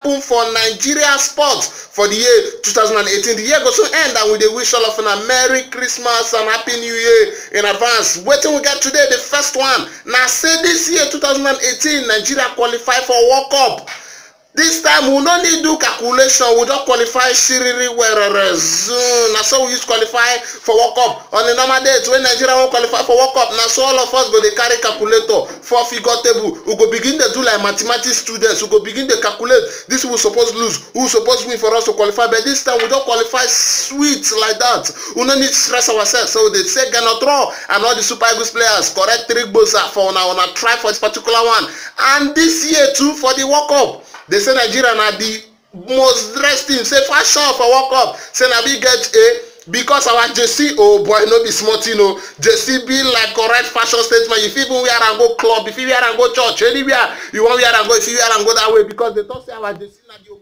for Nigeria sports for the year 2018. The year goes to end, and we dey wish all of you a Merry Christmas and Happy New Year in advance. Wetin we get today, the first one. Now say this year 2018, Nigeria qualify for World Cup. This time we no need do calculation, we don't qualify shiriri whereas na so we use qualify for World Cup. On the normal dates when Nigeria won't qualify for World Cup, now so all of us go dey carry calculator for figure table. We go begin to do like mathematics students, we go begin to calculate this we supposed lose, who supposed win for us to qualify. But this time we don't qualify sweet like that. We no need stress ourselves. So they say Ganotro and all the Super Eagles players correct trick buzzer for on a try for this particular one. And this year too for the World Cup. They say Nigeria na the most dressed team. Say fashion for World Cup. Say na we get a because our JC, oh boy, no be smart, you know. JC be like correct fashion statement. If you even wear and go club, if you wear and go church, anywhere you want wear and go, if you wear and go that way, because they don't say our JC na the